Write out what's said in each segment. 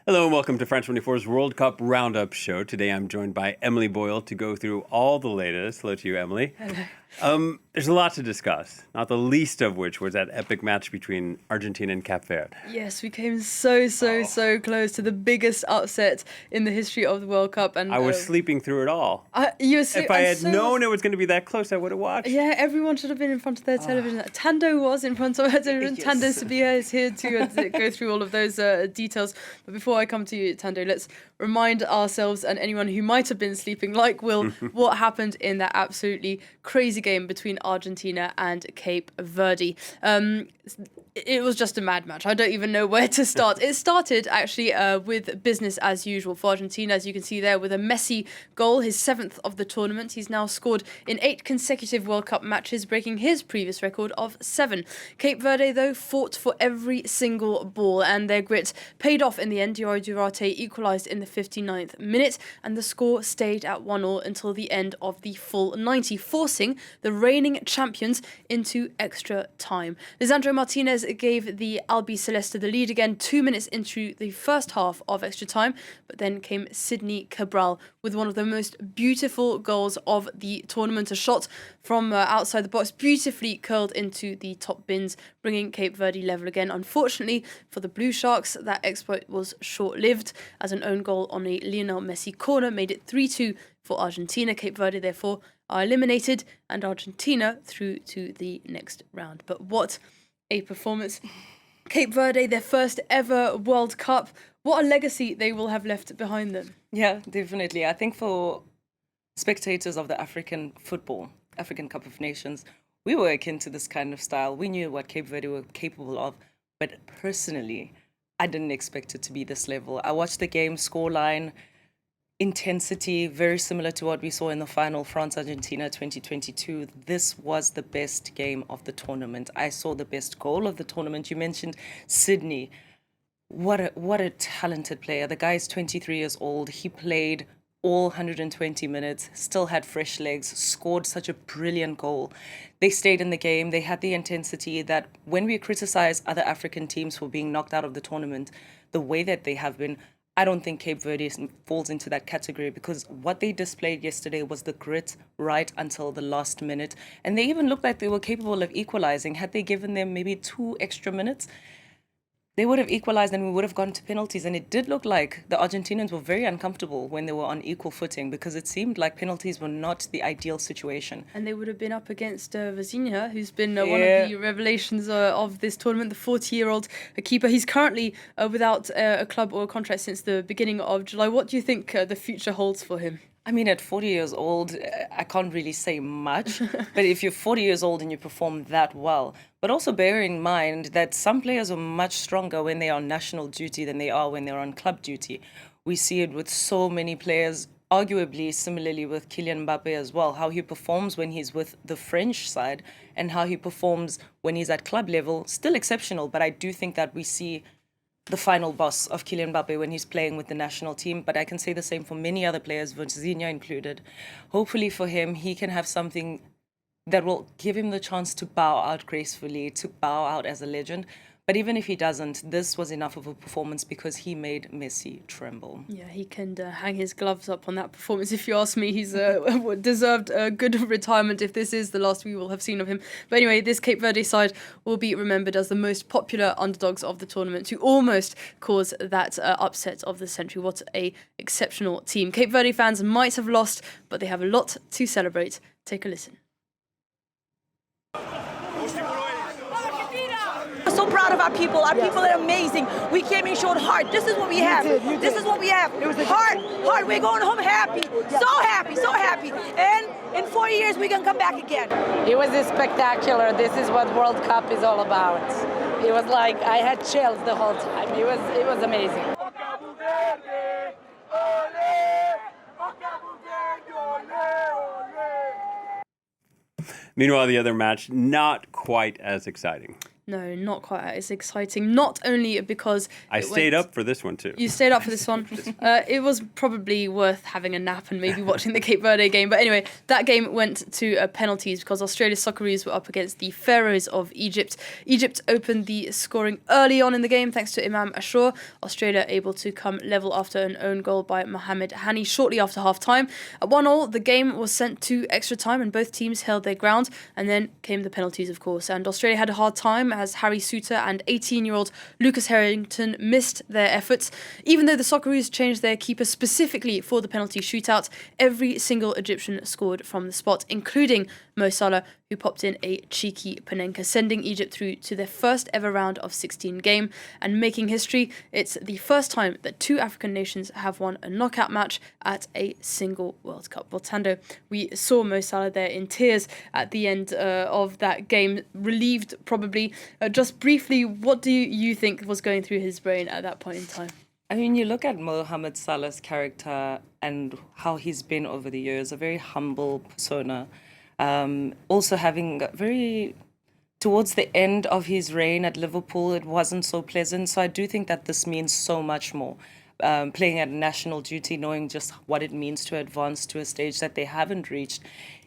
Hello and welcome to France 24's World Cup Roundup show. Today I'm joined by Emily Boyle to go through all the latest. Hello to you, Emily. Hello. There's a lot to discuss, not the least of which was that epic match between Argentina and Cape Verde. Yes, we came so close to the biggest upset in the history of the World Cup. And I was sleeping through it all. If I had known it was going to be that close, I would have watched. Yeah, everyone should have been in front of their television. Tando was in front of her television. Yes. Tando Sabia is here to go through all of those details. But before I come to you, Tando, let's remind ourselves and anyone who might have been sleeping like Will what happened in that absolutely crazy game between Argentina and Cape Verde. It was just a mad match. I don't even know where to start. It started actually with business as usual for Argentina, as you can see there, with a Messi goal, his 7th of the tournament. He's now scored in 8 consecutive World Cup matches, breaking his previous record of 7. Cape Verde, though, fought for every single ball, and their grit paid off in the end. Yori Durate equalised in the 59th minute, and the score stayed at 1-1 until the end of the full 90, forcing the reigning champions into extra time. Lisandro Martinez gave the Albi Celeste the lead again 2 minutes into the first half of extra time, but then came Sidney Cabral with one of the most beautiful goals of the tournament, a shot from outside the box, beautifully curled into the top bins, bringing Cape Verde level again. Unfortunately for the Blue Sharks, that exploit was short-lived, as an own goal on a Lionel Messi corner made it 3-2 for Argentina. Cape Verde, therefore, are eliminated, and Argentina through to the next round. But what a performance. Cape Verde, their first ever World Cup. What a legacy they will have left behind them. Yeah, definitely. I think for spectators of the African football, African Cup of Nations, we were akin to this kind of style. We knew what Cape Verde were capable of, but personally, I didn't expect it to be this level. I watched the game, scoreline, intensity, very similar to what we saw in the final, France-Argentina 2022. This was the best game of the tournament. I saw the best goal of the tournament. You mentioned Sidney. What a talented player. The guy is 23 years old. He played all 120 minutes, still had fresh legs, scored such a brilliant goal. They stayed in the game. They had the intensity that when we criticize other African teams for being knocked out of the tournament, the way that they have been, I don't think Cape Verde falls into that category, because what they displayed yesterday was the grit right until the last minute. And they even looked like they were capable of equalizing. Had they given them maybe 2 extra minutes, they would have equalized and we would have gone to penalties. And it did look like the Argentinians were very uncomfortable when they were on equal footing, because it seemed like penalties were not the ideal situation. And they would have been up against Vazinha, who's been one of the revelations of this tournament, the 40-year-old keeper. He's currently without a club or a contract since the beginning of July. What do you think the future holds for him? I mean, at 40 years old, I can't really say much, but if you're 40 years old and you perform that well, but also bear in mind that some players are much stronger when they are on national duty than they are when they're on club duty. We see it with so many players, arguably similarly with Kylian Mbappe as well, how he performs when he's with the French side and how he performs when he's at club level, still exceptional, but I do think that we see the final boss of Kylian Mbappe when he's playing with the national team. But I can say the same for many other players, Vazinha included. Hopefully for him, he can have something that will give him the chance to bow out gracefully, to bow out as a legend. But even if he doesn't, this was enough of a performance because he made Messi tremble. Yeah, he can hang his gloves up on that performance. If you ask me, he's deserved a good retirement if this is the last we will have seen of him. But anyway, this Cape Verde side will be remembered as the most popular underdogs of the tournament, to almost cause that upset of the century. What a exceptional team. Cape Verde fans might have lost, but they have a lot to celebrate. Take a listen. I'm so proud of our people. Our people are amazing. We came and showed heart. This is what we have. This is what we have. Heart. We're going home happy. So happy, so happy. And in 4 years, we're going to come back again. It was spectacular. This is what World Cup is all about. It was like I had chills the whole time. It was amazing. Meanwhile, the other match, not quite as exciting. No, not quite as exciting. Not only because I stayed up for this one too. You stayed up for this one. It was probably worth having a nap and maybe watching the Cape Verde game. But anyway, that game went to penalties because Australia's Socceroos were up against the Pharoes of Egypt. Egypt opened the scoring early on in the game thanks to Imam Ashur. Australia able to come level after an own goal by Mohamed Hani shortly after half-time. At 1-1, the game was sent to extra time and both teams held their ground. And then came the penalties, of course. And Australia had a hard time as Harry Souttar and 18-year-old Lucas Harrington missed their efforts. Even though the Socceroos changed their keeper specifically for the penalty shootout, every single Egyptian scored from the spot, including Mo Salah, who popped in a cheeky Panenka, sending Egypt through to their first ever round of 16 game and making history. It's the first time that two African nations have won a knockout match at a single World Cup. Well, Tando, we saw Mo Salah there in tears at the end of that game, relieved probably. Just briefly, what do you think was going through his brain at that point in time? I mean, you look at Mohamed Salah's character and how he's been over the years, a very humble persona. Also having towards the end of his reign at Liverpool, it wasn't so pleasant. So I do think that this means so much more. Playing at national duty, knowing just what it means to advance to a stage that they haven't reached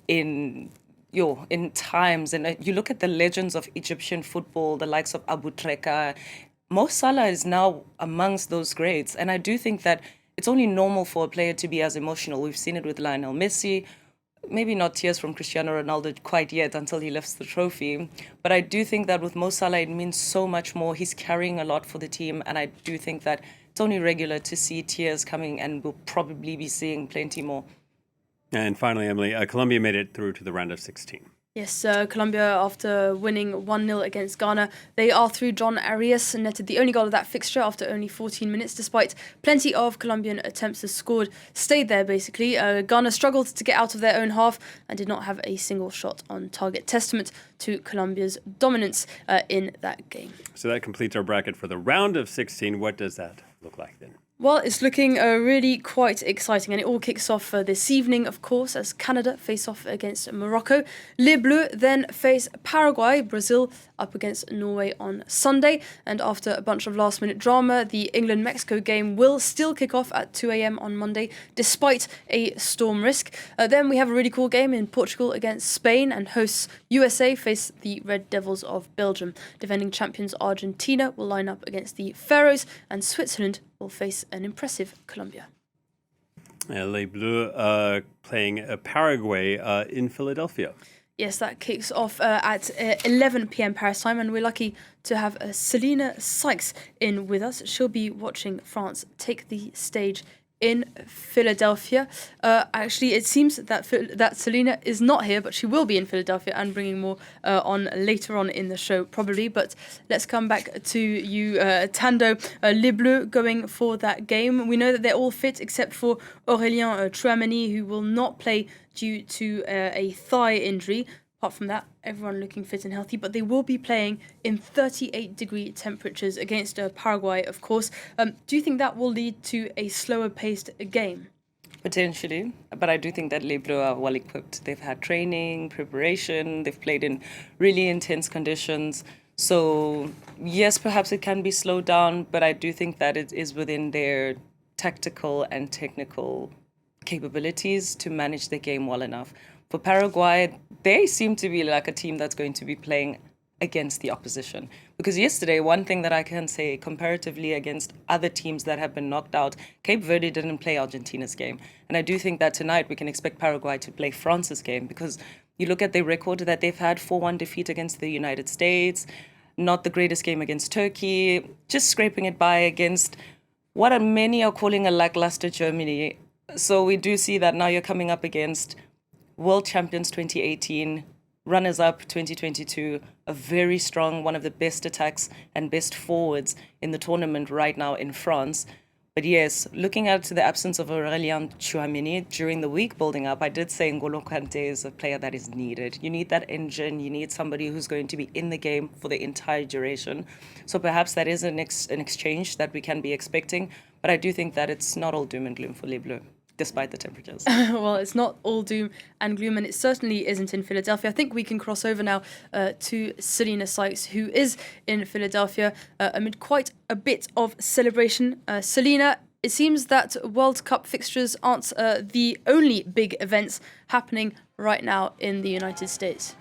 in times. And you look at the legends of Egyptian football, the likes of Abu Treka. Mo Salah is now amongst those greats. And I do think that it's only normal for a player to be as emotional. We've seen it with Lionel Messi. Maybe not tears from Cristiano Ronaldo quite yet until he lifts the trophy. But I do think that with Mo Salah, it means so much more. He's carrying a lot for the team. And I do think that it's only regular to see tears coming, and we'll probably be seeing plenty more. And finally, Emily, Colombia made it through to the round of 16. Yes, Colombia, after winning 1-0 against Ghana, they are through. John Arias netted the only goal of that fixture after only 14 minutes, despite plenty of Colombian attempts that scored, stayed there basically. Ghana struggled to get out of their own half and did not have a single shot on target, testament to Colombia's dominance in that game. So that completes our bracket for the round of 16. What does that look like then? Well, it's looking really quite exciting, and it all kicks off this evening, of course, as Canada face off against Morocco. Les Bleus then face Paraguay, Brazil up against Norway on Sunday, and after a bunch of last-minute drama, the England-Mexico game will still kick off at 2 a.m. on Monday, despite a storm risk. Then we have a really cool game in Portugal against Spain, and hosts USA face the Red Devils of Belgium. Defending champions Argentina will line up against the Faroes, and Switzerland will face an impressive Colombia. Les Bleus playing Paraguay in Philadelphia. Yes, that kicks off at 11 p.m. Paris time, and we're lucky to have Selena Sykes in with us. She'll be watching France take the stage in Philadelphia. Actually, it seems that Selena is not here, but she will be in Philadelphia and bringing more on later on in the show, probably. But let's come back to you, Tando. Les Bleus going for that game. We know that they're all fit except for Aurélien Tchouameni, who will not play due to a thigh injury. Apart from that, everyone looking fit and healthy, but they will be playing in 38-degree temperatures against Paraguay, of course. Do you think that will lead to a slower-paced game? Potentially, but I do think that Les Bleus are well equipped. They've had training, preparation, they've played in really intense conditions. So, yes, perhaps it can be slowed down, but I do think that it is within their tactical and technical capabilities to manage the game well enough. For Paraguay, they seem to be like a team that's going to be playing against the opposition. Because yesterday, one thing that I can say comparatively against other teams that have been knocked out, Cape Verde didn't play Argentina's game. And I do think that tonight we can expect Paraguay to play France's game, because you look at the record that they've had, 4-1 defeat against the United States, not the greatest game against Turkey, just scraping it by against what many are calling a lackluster Germany. So we do see that now you're coming up against World Champions 2018, runners-up 2022, a very strong, one of the best attacks and best forwards in the tournament right now in France. But yes, looking at the absence of Aurélien Tchouameni during the week building up, I did say N'Golo Kante is a player that is needed. You need that engine. You need somebody who's going to be in the game for the entire duration. So perhaps that is an exchange that we can be expecting. But I do think that it's not all doom and gloom for Les Bleus. despite the temperatures. Well, it's not all doom and gloom, and it certainly isn't in Philadelphia. I think we can cross over now to Selena Sykes, who is in Philadelphia amid quite a bit of celebration. Selena, it seems that World Cup fixtures aren't the only big events happening right now in the United States.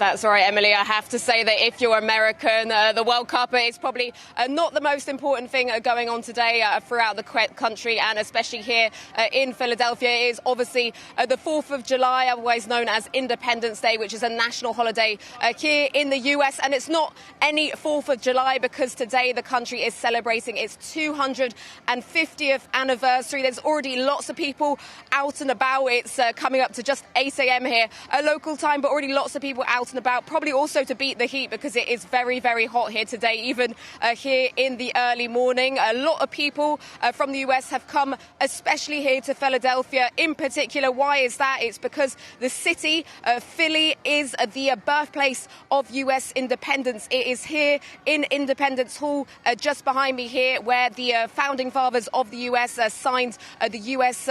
That's right, Emily. I have to say that if you're American, the World Cup is probably not the most important thing going on today throughout the country, and especially here in Philadelphia. It is obviously the 4th of July, otherwise known as Independence Day, which is a national holiday here in the US. And it's not any 4th of July because today the country is celebrating its 250th anniversary. There's already lots of people out and about. It's coming up to just 8 a.m. here, local time, but already lots of people out and about, probably also to beat the heat because it is very, very hot here today, even here in the early morning. A lot of people from the US have come, especially here to Philadelphia in particular. Why is that? It's because the city, Philly, is the birthplace of US independence. It is here in Independence Hall, just behind me here, where the founding fathers of the US signed the US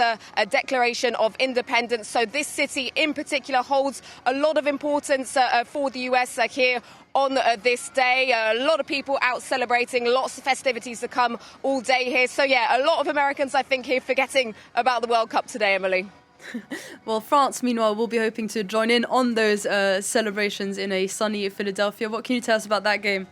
Declaration of Independence. So this city in particular holds a lot of importance for the US here on this day. A lot of people out celebrating, lots of festivities to come all day here. So yeah, a lot of Americans, I think, here forgetting about the World Cup today, Emily. Well, France, meanwhile, will be hoping to join in on those celebrations in a sunny Philadelphia. What can you tell us about that game?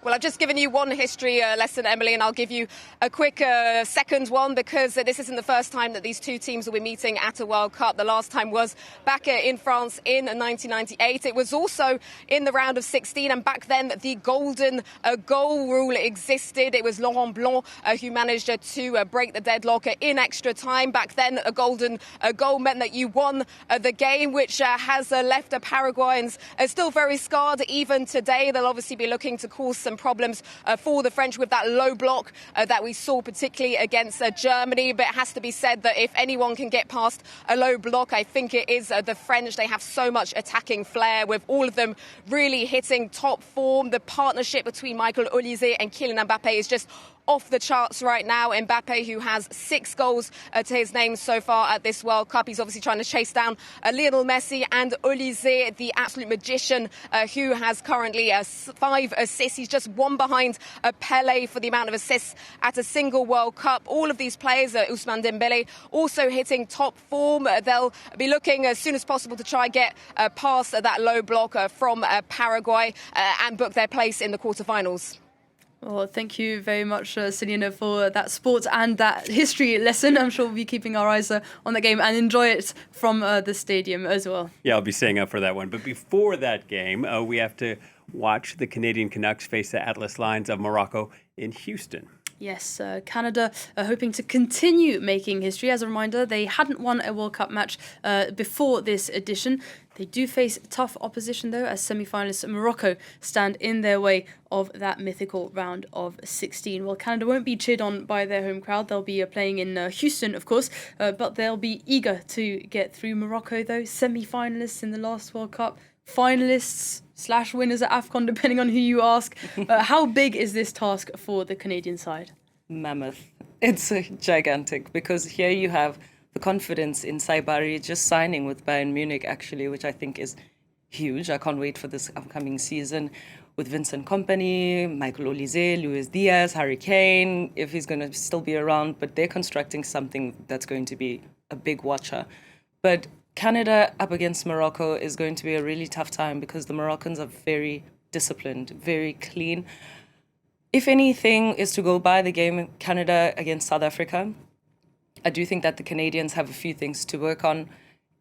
Well, I've just given you one history lesson, Emily, and I'll give you a quick second one because this isn't the first time that these two teams will be meeting at a World Cup. The last time was back in France in 1998. It was also in the round of 16, and back then the golden goal rule existed. It was Laurent Blanc who managed to break the deadlock in extra time. Back then, a golden goal meant that you won the game, which has left Paraguayans still very scarred even today. They'll obviously be looking to cause some problems for the French with that low block that we saw particularly against Germany. But it has to be said that if anyone can get past a low block, I think it is the French. They have so much attacking flair, with all of them really hitting top form. The partnership between Michael Olise and Kylian Mbappe is just off the charts right now. Mbappe, who has 6 goals to his name so far at this World Cup. He's obviously trying to chase down Lionel Messi, and Olise, the absolute magician, who has currently 5 assists. He's just one behind Pele for the amount of assists at a single World Cup. All of these players, Ousmane Dembele, also hitting top form. They'll be looking as soon as possible to try and get past that low block from Paraguay and book their place in the quarterfinals. Well, thank you very much, Selena, for that sport and that history lesson. I'm sure we'll be keeping our eyes on the game and enjoy it from the stadium as well. Yeah, I'll be staying up for that one. But before that game, we have to watch the Canadian Canucks face the Atlas Lions of Morocco in Houston. Yes, Canada are hoping to continue making history. As a reminder, they hadn't won a World Cup match before this edition. They do face tough opposition, though, as semi-finalists Morocco stand in their way of that mythical round of 16. Well, Canada won't be cheered on by their home crowd. They'll be playing in Houston, of course, but they'll be eager to get through. Morocco, though, semi-finalists in the last World Cup, finalists / winners at AFCON, depending on who you ask. How big is this task for the Canadian side? Mammoth. It's gigantic, because here you have the confidence in Saibari just signing with Bayern Munich, actually, which I think is huge. I can't wait for this upcoming season with Vincent Kompany, Michael Olise, Luis Diaz, Harry Kane, if he's going to still be around. But they're constructing something that's going to be a big watcher. But Canada up against Morocco is going to be a really tough time, because the Moroccans are very disciplined, very clean. If anything is to go by the game Canada against South Africa, I do think that the Canadians have a few things to work on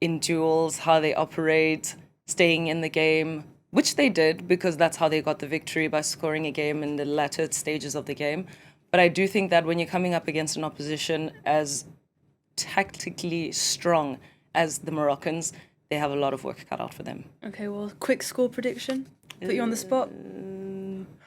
in duels, how they operate, staying in the game, which they did, because that's how they got the victory, by scoring a game in the latter stages of the game. But I do think that when you're coming up against an opposition as tactically strong as the Moroccans, they have a lot of work cut out for them. Okay, well, quick score prediction. Put you on the spot.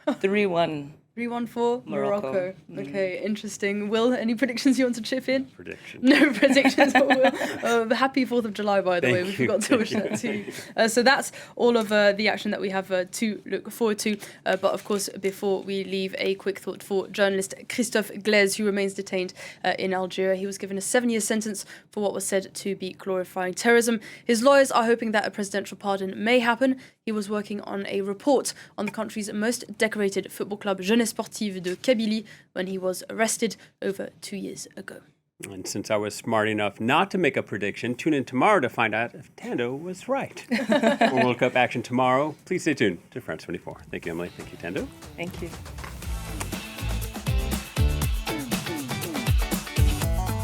3-1 3-1 for Morocco. Morocco. Okay, interesting. Will, any predictions you want to chip in? Prediction. No predictions. Happy 4th of July, by the way. Thank We you. forgot to wish that too. So that's all of the action that we have to look forward to. But of course, before we leave, a quick thought for journalist Christophe Glaise, who remains detained in Algeria. He was given a 7-year sentence for what was said to be glorifying terrorism. His lawyers are hoping that a presidential pardon may happen. He was working on a report on the country's most decorated football club, Jeunesse Sportive de Kabylie, when he was arrested over 2 years ago. And since I was smart enough not to make a prediction, tune in tomorrow to find out if Tando was right. For World Cup action tomorrow, please stay tuned to France 24. Thank you, Emily. Thank you, Tando. Thank you.